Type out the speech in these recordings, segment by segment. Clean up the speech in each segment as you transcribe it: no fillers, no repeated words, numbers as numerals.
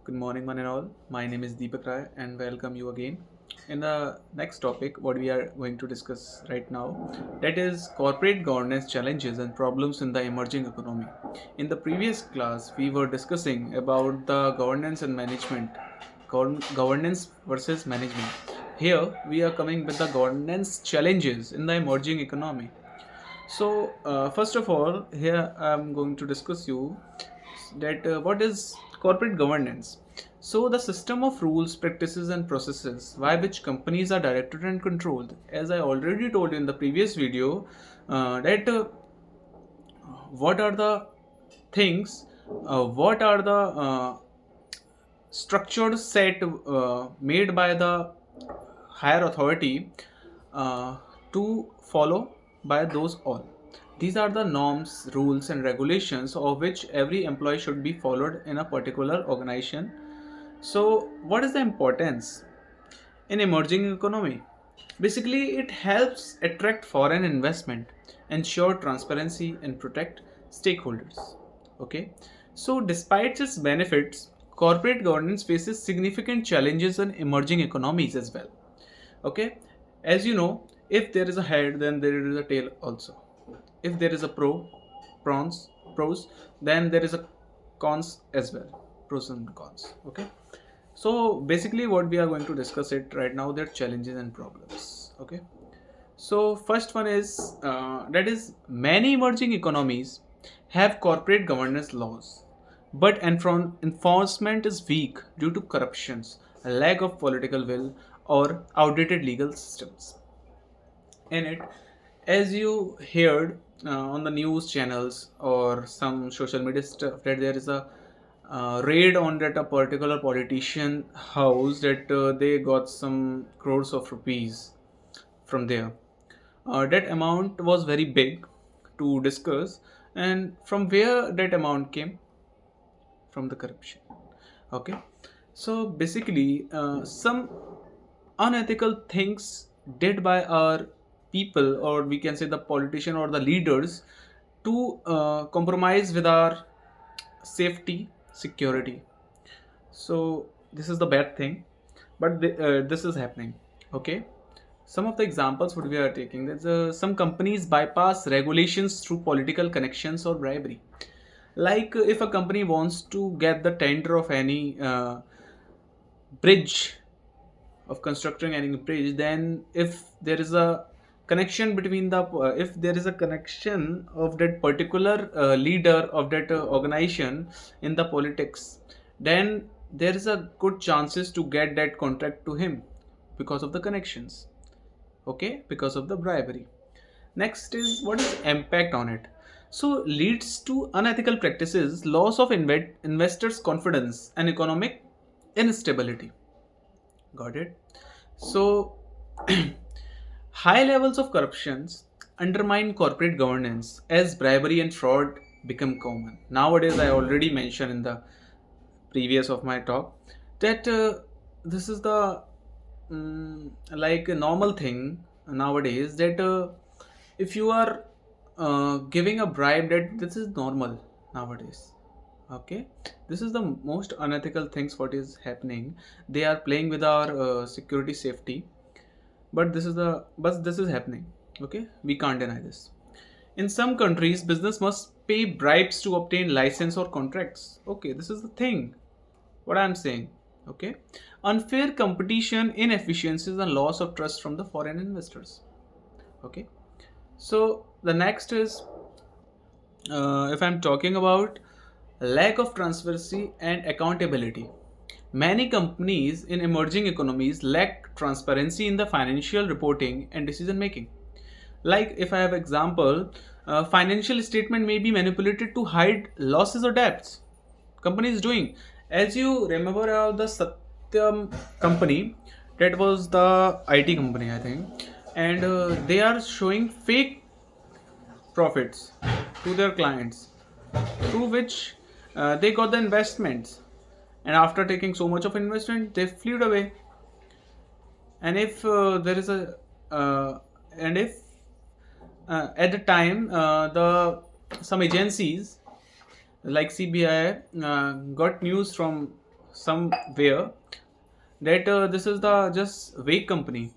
Good morning, one and all. My name is Deepak Rai, and welcome you again. In the next topic, what we are going to discuss right now, that is corporate governance challenges and problems in the emerging economy. In the previous class, we were discussing about the governance and management, governance versus management. Here, we are coming with the governance challenges in the emerging economy. First of all, here I'm going to discuss you that what is corporate governance. So, the system of rules, practices, and processes by which companies are directed and controlled. As I already told you in the previous video, that what are the things, what are the structured set made by the higher authority to follow by those all. These are the norms, rules, and regulations of which every employee should be followed in a particular organization. So, what is the importance in emerging economy? Basically, it helps attract foreign investment, ensure transparency, and protect stakeholders. Okay, so despite its benefits, corporate governance faces significant challenges in emerging economies as well. Okay, as you know, if there is a head, then there is a tail also. If there is a pros, then there is a cons as well, pros and cons. Okay, so basically what we are going to discuss it right now, their challenges and problems. Okay, so first one is that is many emerging economies have corporate governance laws, but enforcement is weak due to corruptions, a lack of political will, or outdated legal systems. In it, as you heard on the news channels or some social media stuff, that there is a raid on that a particular politician house, that they got some crores of rupees from there. That amount was very big to discuss, and from where that amount came? From the corruption. Okay, so basically, some unethical things did by our people, or we can say the politician or the leaders, to compromise with our safety, security. So this is the bad thing, but this is happening. Okay, some of the examples what we are taking, that some companies bypass regulations through political connections or bribery. Like if a company wants to get the tender of any bridge, of constructing any bridge, then if there is a connection between the if there is a connection of that particular leader of that organization in the politics, then there is a good chances to get that contract to him because of the connections. Okay, because of the bribery. Next is what is impact on it. So leads to unethical practices, loss of investors confidence, and economic instability. Got it? So, high levels of corruptions undermine corporate governance as bribery and fraud become common. Nowadays, I already mentioned in the previous of my talk that this is the like a normal thing nowadays, that if you are giving a bribe, that this is normal nowadays. Okay, this is the most unethical things what is happening. They are playing with our security safety, but this is happening. Okay, we can't deny this. In some countries, business must pay bribes to obtain license or contracts. Okay, this is the thing what I'm saying. Okay, unfair competition, inefficiencies, and loss of trust from the foreign investors. Okay, so the next is if I'm talking about lack of transparency and accountability. Many companies in emerging economies lack transparency in the financial reporting and decision making. Like if I have example, financial statement may be manipulated to hide losses or debts. Company is doing. As you remember, the Satyam company, that was the IT company, I think, and they are showing fake profits to their clients, through which they got the investments, and after taking so much of investment, they flew away. And if there is a and if at the time the some agencies like CBI got news from somewhere that this is the just vague company.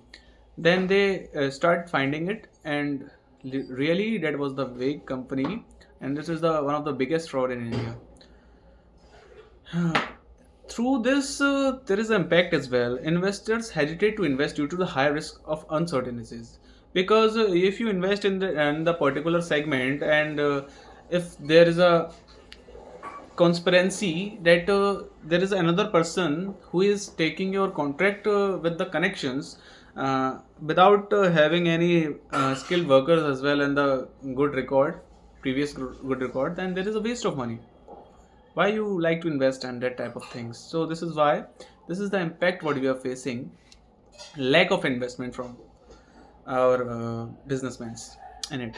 Then they start finding it, and really that was the vague company, and this is the one of the biggest fraud in India. Through this, there is impact as well. Investors hesitate to invest due to the high risk of uncertainties. Because if you invest in the particular segment, and if there is a conspiracy that there is another person who is taking your contract with the connections without having any skilled workers as well, and the good record, previous good record, then there is a waste of money. Why you like to invest in that type of things? So this is why, this is the impact what we are facing, lack of investment from our businessmen in it,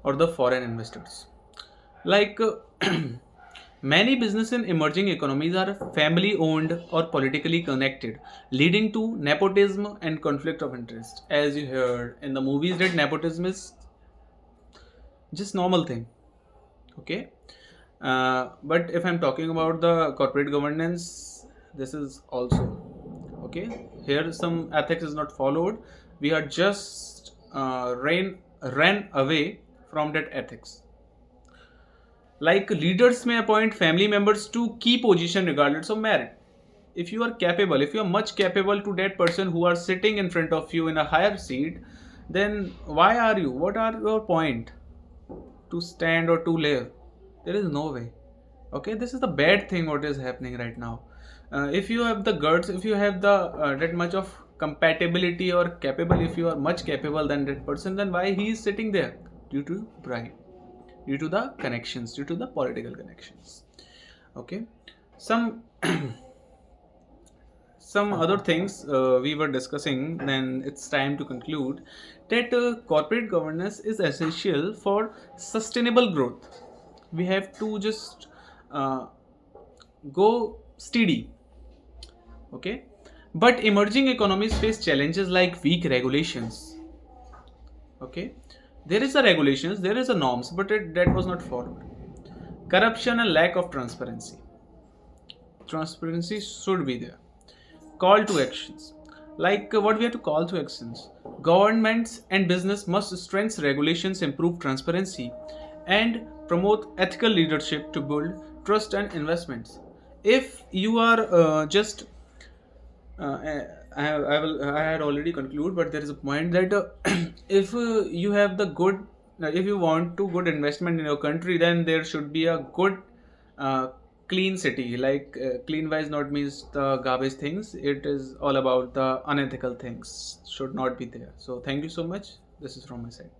or the foreign investors. Like many business in emerging economies are family owned or politically connected, leading to nepotism and conflict of interest. As you heard in the movies, that nepotism is just normal thing. Okay. But if I'm talking about the corporate governance, this is also okay. Here some ethics is not followed. We are just ran away from that ethics. Like leaders may appoint family members to key position regardless of merit. If you are capable, if you are much capable to that person who are sitting in front of you in a higher seat, then why are you? What are your point to stand or to live? There is no way. Okay, this is the bad thing what is happening right now. If you have the guts, if you have the that much of compatibility or capable, if you are much capable than that person, then why he is sitting there? Due to pride, due to the connections, due to the political connections. Okay, some some other things we were discussing. Then it's time to conclude that corporate governance is essential for sustainable growth. We have to just uh, go steady. Okay, but emerging economies face challenges like weak regulations. Okay, there is a regulations, there is a norms, but that was not followed. Corruption and lack of transparency. Transparency should be there. Call to actions. Like what we have to call to actions. Governments and business must strengthen regulations, improve transparency, and promote ethical leadership to build trust and investments. If you are just I had already concluded, but there is a point that if you have the good, if you want to good investment in your country, then there should be a good uh, clean city. Like clean wise not means the garbage things. It is all about the unethical things should not be there. So thank you so much. This is from my side.